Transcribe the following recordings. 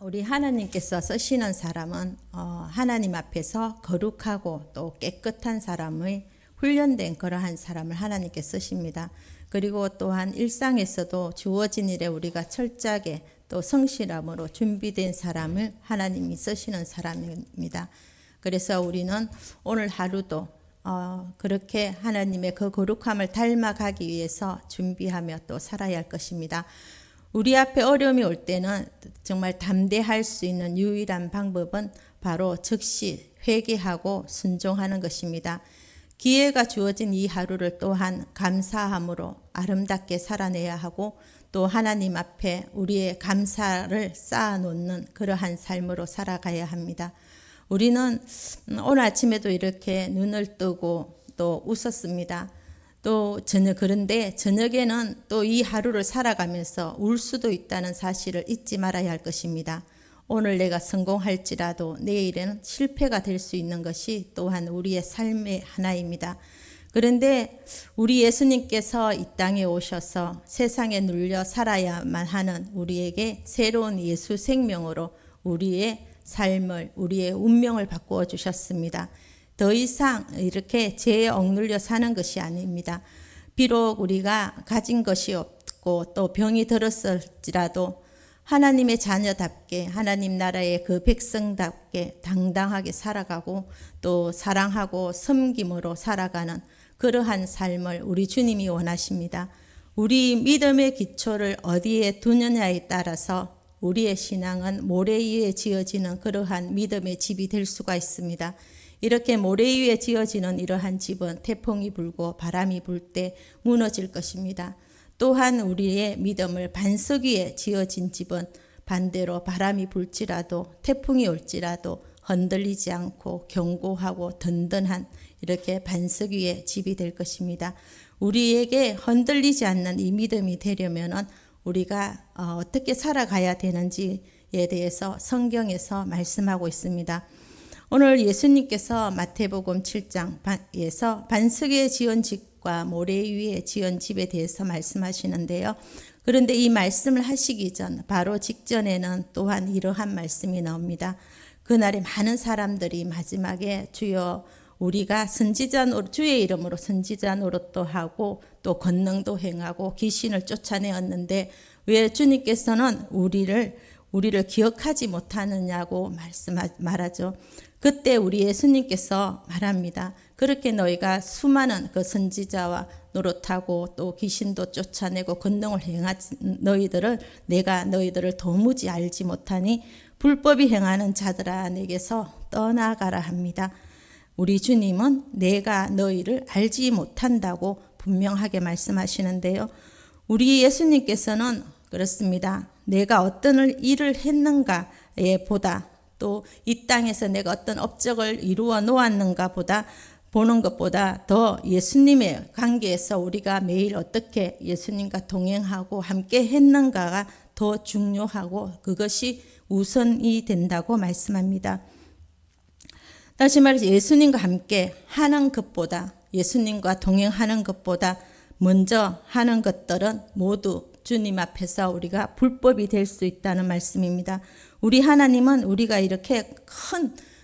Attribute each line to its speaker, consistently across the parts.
Speaker 1: 우리 하나님께서 쓰시는 사람은 하나님 앞에서 거룩하고 또 깨끗한 사람의 훈련된 그러한 사람을 하나님께 쓰십니다. 그리고 또한 일상에서도 주어진 일에 우리가 철저하게 또 성실함으로 준비된 사람을 하나님이 쓰시는 사람입니다. 그래서 우리는 오늘 하루도 그렇게 하나님의 그 거룩함을 닮아가기 위해서 준비하며 또 살아야 할 것입니다. 우리 앞에 어려움이 올 때는 정말 담대할 수 있는 유일한 방법은 바로 즉시 회개하고 순종하는 것입니다. 기회가 주어진 이 하루를 또한 감사함으로 아름답게 살아내야 하고 또 하나님 앞에 우리의 감사를 쌓아놓는 그러한 삶으로 살아가야 합니다. 우리는 오늘 아침에도 이렇게 눈을 뜨고 또 웃었습니다. 또 그런데 저녁에는 또 이 하루를 살아가면서 울 수도 있다는 사실을 잊지 말아야 할 것입니다. 오늘 내가 성공할지라도 내일은 실패가 될 수 있는 것이 또한 우리의 삶의 하나입니다. 그런데 우리 예수님께서 이 땅에 오셔서 세상에 눌려 살아야만 하는 우리에게 새로운 예수 생명으로 우리의 삶을, 우리의 운명을 바꾸어 주셨습니다. 더 이상 이렇게 죄에 억눌려 사는 것이 아닙니다. 비록 우리가 가진 것이 없고 또 병이 들었을지라도 하나님의 자녀답게 하나님 나라의 그 백성답게 당당하게 살아가고 또 사랑하고 섬김으로 살아가는 그러한 삶을 우리 주님이 원하십니다. 우리 믿음의 기초를 어디에 두느냐에 따라서 우리의 신앙은 모래 위에 지어지는 그러한 믿음의 집이 될 수가 있습니다. 이렇게 모래 위에 지어지는 이러한 집은 태풍이 불고 바람이 불 때 무너질 것입니다. 또한 우리의 믿음을 반석 위에 지어진 집은 반대로 바람이 불지라도 태풍이 올지라도 흔들리지 않고 견고하고 든든한 이렇게 반석 위에 집이 될 것입니다. 우리에게 흔들리지 않는 이 믿음이 되려면 우리가 어떻게 살아가야 되는지에 대해서 성경에서 말씀하고 있습니다. 오늘 예수님께서 마태복음 7장에서 반석 위에 지은 집과 모래 위에 지은 집에 대해서 말씀하시는데요. 그런데 이 말씀을 하시기 전 바로 직전에는 또한 이러한 말씀이 나옵니다. 그날에 많은 사람들이 마지막에 주여 우리가 주의 이름으로 선지자 노릇도 하고 또 권능도 행하고 귀신을 쫓아내었는데 왜 주님께서는 우리를 기억하지 못하느냐고 말하죠. 그때 우리 예수님께서 말합니다. 그렇게 너희가 수많은 그 선지자와 노릇하고 또 귀신도 쫓아내고 권능을 행하지 너희들을 내가 너희들을 도무지 알지 못하니 불법이 행하는 자들아 내게서 떠나가라 합니다. 우리 주님은 내가 너희를 알지 못한다고 분명하게 말씀하시는데요. 우리 예수님께서는 그렇습니다. 내가 어떤 일을 했는가에 보다 또 이 땅에서 내가 어떤 업적을 이루어 놓았는가 보는 것보다 더 예수님의 관계에서 우리가 매일 어떻게 예수님과 동행하고 함께 했는가가 더 중요하고 그것이 우선이 된다고 말씀합니다. 다시 말해서 예수님과 함께 하는 것보다 예수님과 동행하는 것보다 먼저 하는 것들은 모두 주님 앞에서 우리가 불법이 될 수 있다는 말씀입니다. 우리 하나님은 우리가 이렇게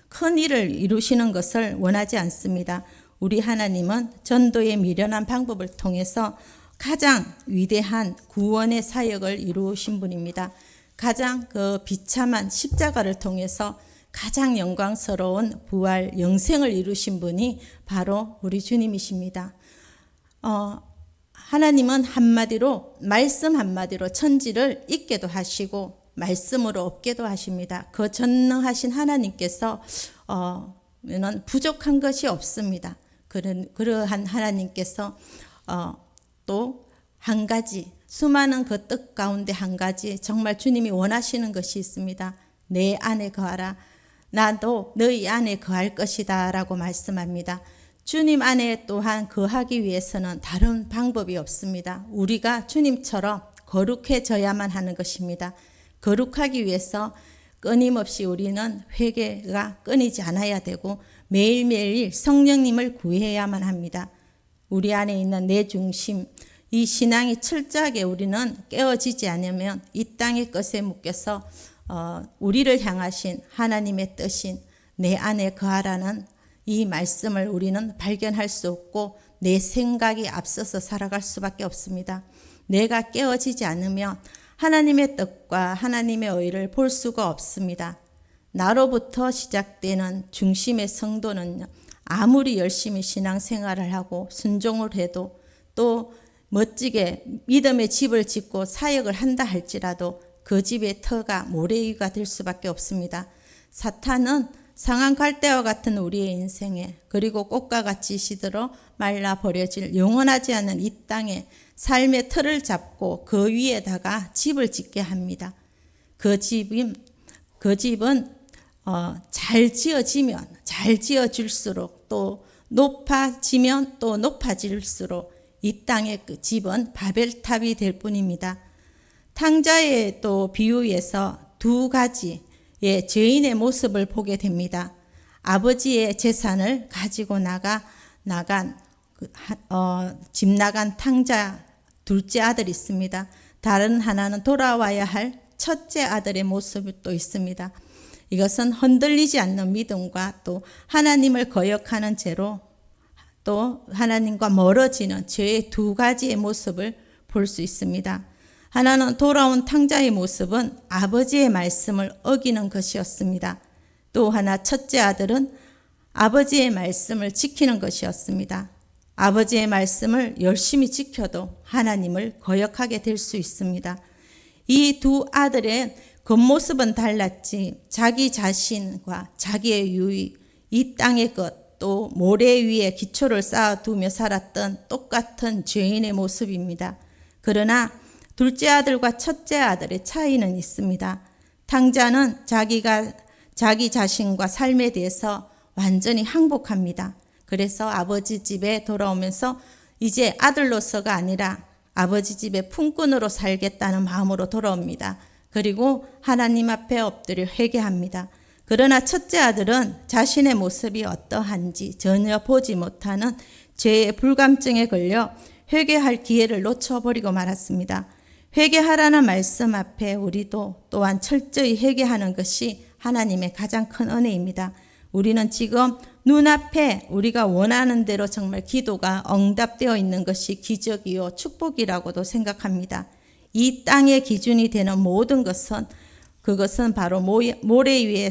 Speaker 1: 큰 일을 이루시는 것을 원하지 않습니다. 우리 하나님은 전도의 미련한 방법을 통해서 가장 위대한 구원의 사역을 이루신 분입니다. 가장 그 비참한 십자가를 통해서 가장 영광스러운 부활 영생을 이루신 분이 바로 우리 주님이십니다. 하나님은 말씀 한마디로 천지를 잊게도 하시고 말씀으로 없게도 하십니다. 그 전능하신 하나님께서 부족한 것이 없습니다. 그러한 하나님께서 또 한 가지 수많은 그 뜻 가운데 한 가지 정말 주님이 원하시는 것이 있습니다. 내 안에 거하라. 나도 너희 안에 거할 것이다 라고 말씀합니다. 주님 안에 또한 거하기 위해서는 다른 방법이 없습니다. 우리가 주님처럼 거룩해져야만 하는 것입니다. 거룩하기 위해서 끊임없이 우리는 회개가 끊이지 않아야 되고 매일매일 성령님을 구해야만 합니다. 우리 안에 있는 내 중심, 이 신앙이 철저하게 우리는 깨어지지 않으면 이 땅의 것에 묶여서 우리를 향하신 하나님의 뜻인 내 안에 거하라는 이 말씀을 우리는 발견할 수 없고 내 생각이 앞서서 살아갈 수밖에 없습니다. 내가 깨어지지 않으면 하나님의 뜻과 하나님의 의를 볼 수가 없습니다. 나로부터 시작되는 중심의 성도는 아무리 열심히 신앙생활을 하고 순종을 해도 또 멋지게 믿음의 집을 짓고 사역을 한다 할지라도 그 집의 터가 모래 위가 될 수밖에 없습니다. 사탄은 상한 갈대와 같은 우리의 인생에 그리고 꽃과 같이 시들어 말라 버려질 영원하지 않은 이 땅에 삶의 틀을 잡고 그 위에다가 집을 짓게 합니다. 그 집은 잘 지어지면 잘 지어질수록 또 높아지면 또 높아질수록 이 땅의 그 집은 바벨탑이 될 뿐입니다. 탕자의 또 비유에서 두 가지의 죄인의 모습을 보게 됩니다. 아버지의 재산을 가지고 집 나간 탕자 둘째 아들이 있습니다. 다른 하나는 돌아와야 할 첫째 아들의 모습이 또 있습니다. 이것은 흔들리지 않는 믿음과 또 하나님을 거역하는 죄로 또 하나님과 멀어지는 죄의 두 가지의 모습을 볼 수 있습니다. 하나는 돌아온 탕자의 모습은 아버지의 말씀을 어기는 것이었습니다. 또 하나 첫째 아들은 아버지의 말씀을 지키는 것이었습니다. 아버지의 말씀을 열심히 지켜도 하나님을 거역하게 될 수 있습니다. 이 두 아들의 겉모습은 달랐지 자기 자신과 자기의 유익, 이 땅의 것, 또 모래 위에 기초를 쌓아두며 살았던 똑같은 죄인의 모습입니다. 그러나 둘째 아들과 첫째 아들의 차이는 있습니다. 탕자는 자기 자신과 삶에 대해서 완전히 항복합니다. 그래서 아버지 집에 돌아오면서 이제 아들로서가 아니라 아버지 집의 품꾼으로 살겠다는 마음으로 돌아옵니다. 그리고 하나님 앞에 엎드려 회개합니다. 그러나 첫째 아들은 자신의 모습이 어떠한지 전혀 보지 못하는 죄의 불감증에 걸려 회개할 기회를 놓쳐버리고 말았습니다. 회개하라는 말씀 앞에 우리도 또한 철저히 회개하는 것이 하나님의 가장 큰 은혜입니다. 우리는 지금 눈앞에 우리가 원하는 대로 정말 기도가 응답되어 있는 것이 기적이요 축복이라고도 생각합니다. 이 땅의 기준이 되는 모든 것은 그것은 바로 모래 위에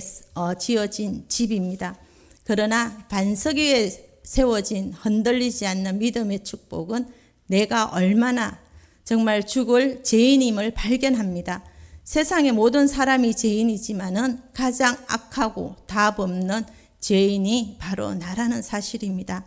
Speaker 1: 지어진 집입니다. 그러나 반석 위에 세워진 흔들리지 않는 믿음의 축복은 내가 얼마나 정말 죽을 죄인임을 발견합니다. 세상의 모든 사람이 죄인이지만은 가장 악하고 답 없는 죄인이 바로 나라는 사실입니다.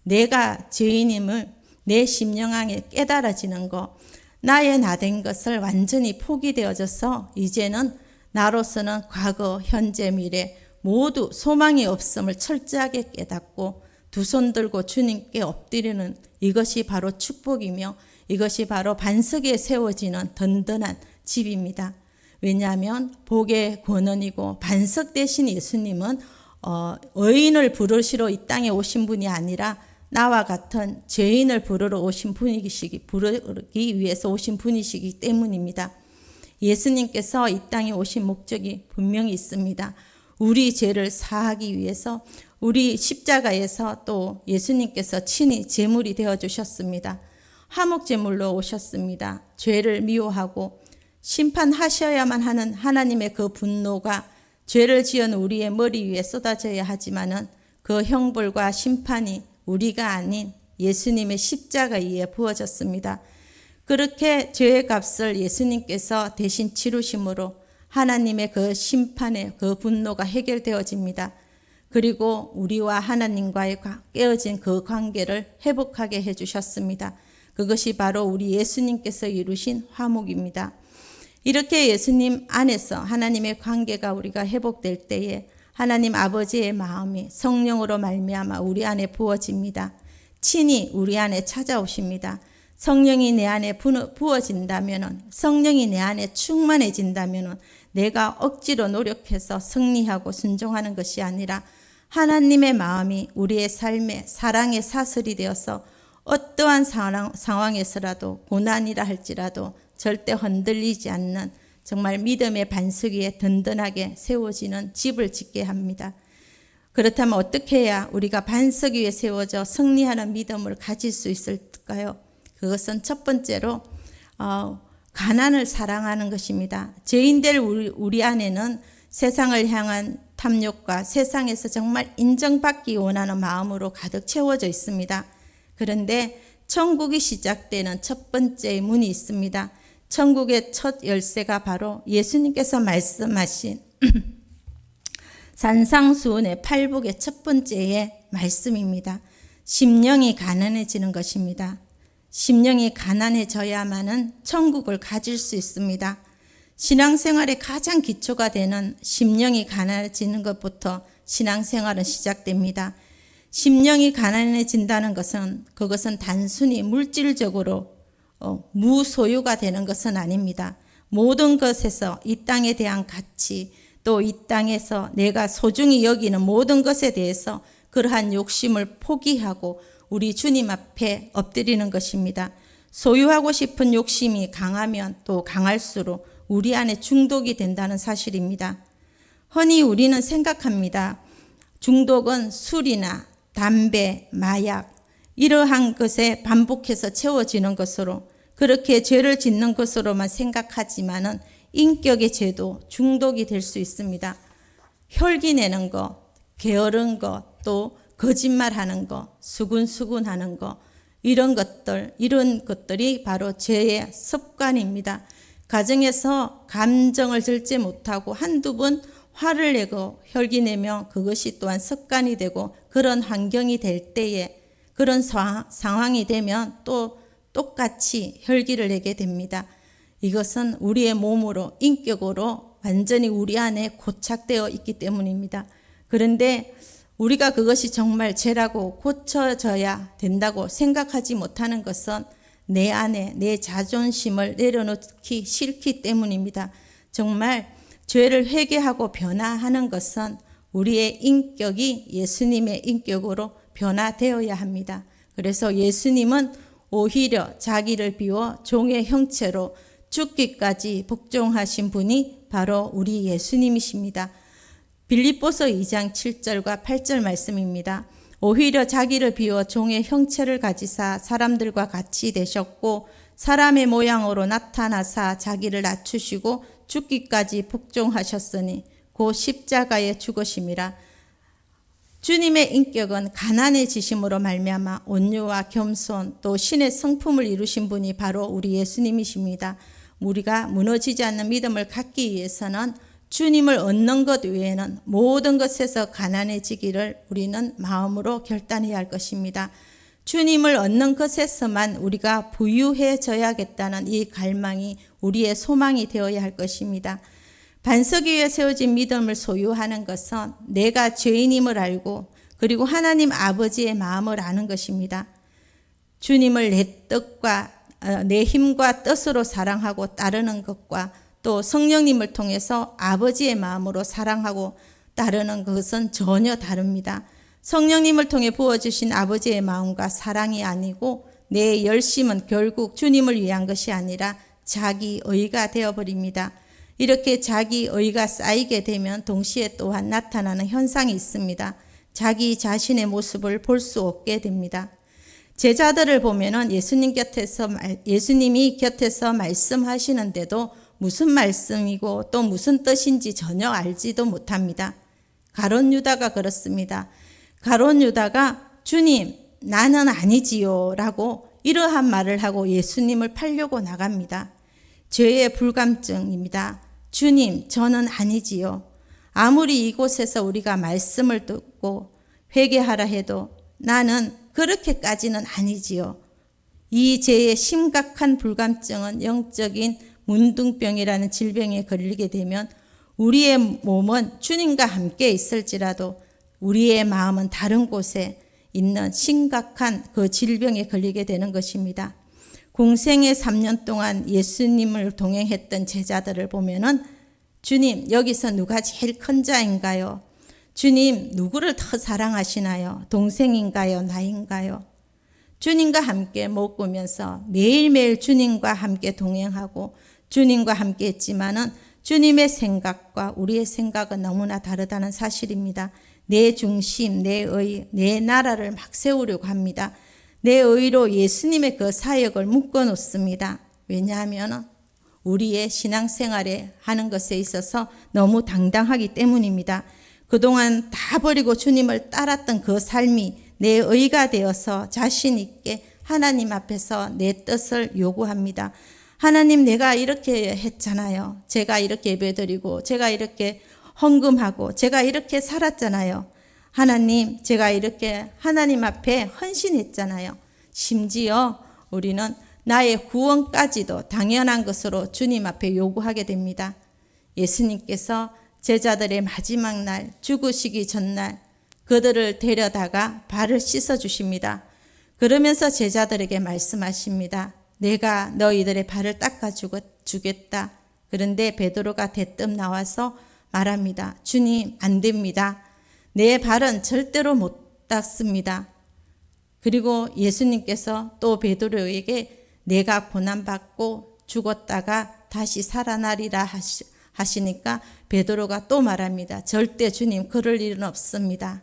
Speaker 1: 내가 죄인임을 내 심령 안에 깨달아지는 것, 나의 나된 것을 완전히 포기되어져서 이제는 나로서는 과거, 현재, 미래 모두 소망이 없음을 철저하게 깨닫고 두 손 들고 주님께 엎드리는 이것이 바로 축복이며 이것이 바로 반석에 세워지는 든든한 집입니다. 왜냐하면 복의 권원이고 반석 대신 예수님은 의인을 부르시러 이 땅에 오신 분이 아니라 나와 같은 죄인을 부르기 위해서 오신 분이시기 때문입니다. 예수님께서 이 땅에 오신 목적이 분명히 있습니다. 우리 죄를 사하기 위해서 우리 십자가에서 또 예수님께서 친히 제물이 되어 주셨습니다. 화목제물로 오셨습니다. 죄를 미워하고 심판하셔야만 하는 하나님의 그 분노가 죄를 지은 우리의 머리 위에 쏟아져야 하지만은 그 형벌과 심판이 우리가 아닌 예수님의 십자가에 의해 부어졌습니다. 그렇게 죄의 값을 예수님께서 대신 치르심으로 하나님의 그 심판의 그 분노가 해결되어집니다. 그리고 우리와 하나님과의 깨어진 그 관계를 회복하게 해주셨습니다. 그것이 바로 우리 예수님께서 이루신 화목입니다. 이렇게 예수님 안에서 하나님의 관계가 우리가 회복될 때에 하나님 아버지의 마음이 성령으로 말미암아 우리 안에 부어집니다. 친히 우리 안에 찾아오십니다. 성령이 내 안에 부어진다면, 성령이 내 안에 충만해진다면 내가 억지로 노력해서 승리하고 순종하는 것이 아니라 하나님의 마음이 우리의 삶에 사랑의 사슬이 되어서 어떠한 상황에서라도 고난이라 할지라도 절대 흔들리지 않는 정말 믿음의 반석 위에 든든하게 세워지는 집을 짓게 합니다. 그렇다면 어떻게 해야 우리가 반석 위에 세워져 승리하는 믿음을 가질 수 있을까요? 그것은 첫 번째로 가난을 사랑하는 것입니다. 죄인될 우리 안에는 세상을 향한 탐욕과 세상에서 정말 인정받기 원하는 마음으로 가득 채워져 있습니다. 그런데 천국이 시작되는 첫 번째 문이 있습니다. 천국의 첫 열쇠가 바로 예수님께서 말씀하신 산상수훈의 팔복의 첫 번째의 말씀입니다. 심령이 가난해지는 것입니다. 심령이 가난해져야만은 천국을 가질 수 있습니다. 신앙생활의 가장 기초가 되는 심령이 가난해지는 것부터 신앙생활은 시작됩니다. 심령이 가난해진다는 것은 그것은 단순히 물질적으로 무소유가 되는 것은 아닙니다. 모든 것에서 이 땅에 대한 가치, 또 이 땅에서 내가 소중히 여기는 모든 것에 대해서 그러한 욕심을 포기하고 우리 주님 앞에 엎드리는 것입니다. 소유하고 싶은 욕심이 강하면 또 강할수록 우리 안에 중독이 된다는 사실입니다. 흔히 우리는 생각합니다. 중독은 술이나 담배, 마약 이러한 것에 반복해서 채워지는 것으로 그렇게 죄를 짓는 것으로만 생각하지만은 인격의 죄도 중독이 될 수 있습니다. 혈기 내는 것, 게으른 것, 또 거짓말하는 것, 수군수군하는 것 이런 것들이 바로 죄의 습관입니다. 가정에서 감정을 절제 못하고 한두 번 화를 내고 혈기 내면 그것이 또한 습관이 되고 그런 환경이 될 때에 그런 상황이 되면 또 똑같이 혈기를 내게 됩니다. 이것은 우리의 몸으로 인격으로 완전히 우리 안에 고착되어 있기 때문입니다. 그런데 우리가 그것이 정말 죄라고 고쳐져야 된다고 생각하지 못하는 것은 내 안에 내 자존심을 내려놓기 싫기 때문입니다. 정말 죄를 회개하고 변화하는 것은 우리의 인격이 예수님의 인격으로 변화되어야 합니다. 그래서 예수님은 오히려 자기를 비워 종의 형체로 죽기까지 복종하신 분이 바로 우리 예수님이십니다. 빌립보서 2장 7절과 8절 말씀입니다. 오히려 자기를 비워 종의 형체를 가지사 사람들과 같이 되셨고 사람의 모양으로 나타나사 자기를 낮추시고 죽기까지 복종하셨으니 곧 십자가에 죽으심이라. 주님의 인격은 가난해지심으로 말미암아 온유와 겸손 또 신의 성품을 이루신 분이 바로 우리 예수님이십니다. 우리가 무너지지 않는 믿음을 갖기 위해서는 주님을 얻는 것 외에는 모든 것에서 가난해지기를 우리는 마음으로 결단해야 할 것입니다. 주님을 얻는 것에서만 우리가 부유해져야겠다는 이 갈망이 우리의 소망이 되어야 할 것입니다. 반석 위에 세워진 믿음을 소유하는 것은 내가 죄인임을 알고 그리고 하나님 아버지의 마음을 아는 것입니다. 주님을 내 뜻과 내 힘과 뜻으로 사랑하고 따르는 것과 또 성령님을 통해서 아버지의 마음으로 사랑하고 따르는 것은 전혀 다릅니다. 성령님을 통해 부어주신 아버지의 마음과 사랑이 아니고 내 열심은 결국 주님을 위한 것이 아니라 자기의가 되어버립니다. 이렇게 자기의가 쌓이게 되면 동시에 또한 나타나는 현상이 있습니다. 자기 자신의 모습을 볼 수 없게 됩니다. 제자들을 보면은 예수님이 곁에서 말씀하시는데도 무슨 말씀이고 또 무슨 뜻인지 전혀 알지도 못합니다. 가룟 유다가 그렇습니다. 가룟 유다가 주님 나는 아니지요 라고 이러한 말을 하고 예수님을 팔려고 나갑니다. 죄의 불감증입니다. 주님 저는 아니지요. 아무리 이곳에서 우리가 말씀을 듣고 회개하라 해도 나는 그렇게까지는 아니지요. 이 죄의 심각한 불감증은 영적인 문둥병이라는 질병에 걸리게 되면 우리의 몸은 주님과 함께 있을지라도 우리의 마음은 다른 곳에 있는 심각한 그 질병에 걸리게 되는 것입니다. 공생의 3년 동안 예수님을 동행했던 제자들을 보면은 주님 여기서 누가 제일 큰 자인가요? 주님 누구를 더 사랑하시나요? 동생인가요? 나인가요? 주님과 함께 먹으면서 매일매일 주님과 함께 동행하고 주님과 함께 했지만은 주님의 생각과 우리의 생각은 너무나 다르다는 사실입니다. 내 중심, 내 의, 내 나라를 막 세우려고 합니다. 내 의로 예수님의 그 사역을 묶어 놓습니다. 왜냐하면 우리의 신앙생활에 하는 것에 있어서 너무 당당하기 때문입니다. 그동안 다 버리고 주님을 따랐던 그 삶이 내 의가 되어서 자신 있게 하나님 앞에서 내 뜻을 요구합니다. 하나님, 내가 이렇게 했잖아요. 제가 이렇게 예배드리고 제가 이렇게 헌금하고 제가 이렇게 살았잖아요. 하나님, 제가 이렇게 하나님 앞에 헌신했잖아요. 심지어 우리는 나의 구원까지도 당연한 것으로 주님 앞에 요구하게 됩니다. 예수님께서 제자들의 마지막 날, 죽으시기 전날 그들을 데려다가 발을 씻어 주십니다. 그러면서 제자들에게 말씀하십니다. 내가 너희들의 발을 닦아 주겠다. 그런데 베드로가 대뜸 나와서 말합니다. 주님, 안 됩니다. 내 발은 절대로 못 닦습니다. 그리고 예수님께서 또 베드로에게 내가 고난받고 죽었다가 다시 살아나리라 하시니까 베드로가 또 말합니다. 절대 주님, 그럴 일은 없습니다.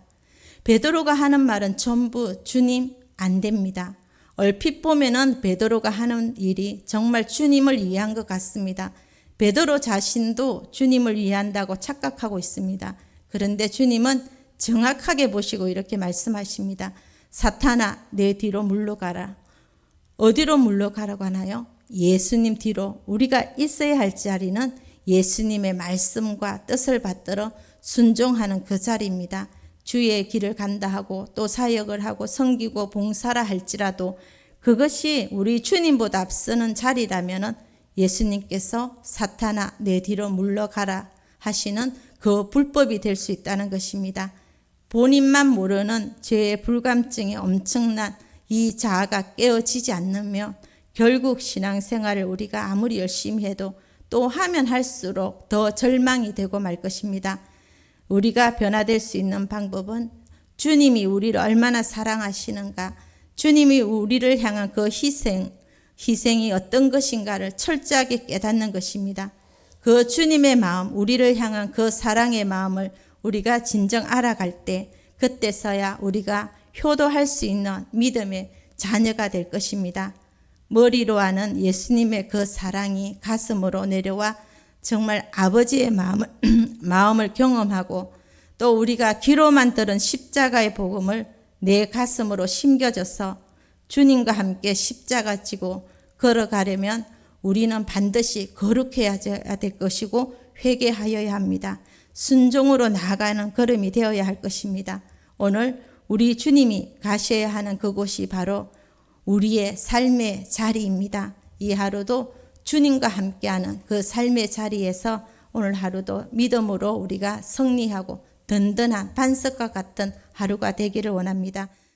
Speaker 1: 베드로가 하는 말은 전부 주님, 안 됩니다. 얼핏 보면은 베드로가 하는 일이 정말 주님을 위한 것 같습니다. 베드로 자신도 주님을 위한다고 착각하고 있습니다. 그런데 주님은 정확하게 보시고 이렇게 말씀하십니다. 사탄아, 내 뒤로 물러가라. 어디로 물러가라고 하나요? 예수님 뒤로. 우리가 있어야 할 자리는 예수님의 말씀과 뜻을 받들어 순종하는 그 자리입니다. 주의 길을 간다 하고 또 사역을 하고 섬기고 봉사라 할지라도 그것이 우리 주님보다 앞서는 자리라면 예수님께서 사탄아, 내 뒤로 물러가라 하시는 그 불법이 될 수 있다는 것입니다. 본인만 모르는 죄의 불감증이 엄청난 이 자아가 깨어지지 않으면 결국 신앙생활을 우리가 아무리 열심히 해도 또 하면 할수록 더 절망이 되고 말 것입니다. 우리가 변화될 수 있는 방법은 주님이 우리를 얼마나 사랑하시는가, 주님이 우리를 향한 그 희생이 어떤 것인가를 철저하게 깨닫는 것입니다. 그 주님의 마음, 우리를 향한 그 사랑의 마음을 우리가 진정 알아갈 때 그때서야 우리가 효도할 수 있는 믿음의 자녀가 될 것입니다. 머리로 하는 예수님의 그 사랑이 가슴으로 내려와 정말 아버지의 마음을 경험하고 또 우리가 귀로만 들은 십자가의 복음을 내 가슴으로 심겨져서 주님과 함께 십자가 지고 걸어가려면 우리는 반드시 거룩해야 될 것이고 회개하여야 합니다. 순종으로 나아가는 걸음이 되어야 할 것입니다. 오늘 우리 주님이 가셔야 하는 그곳이 바로 우리의 삶의 자리입니다. 이 하루도 주님과 함께하는 그 삶의 자리에서 오늘 하루도 믿음으로 우리가 승리하고 든든한 반석과 같은 하루가 되기를 원합니다.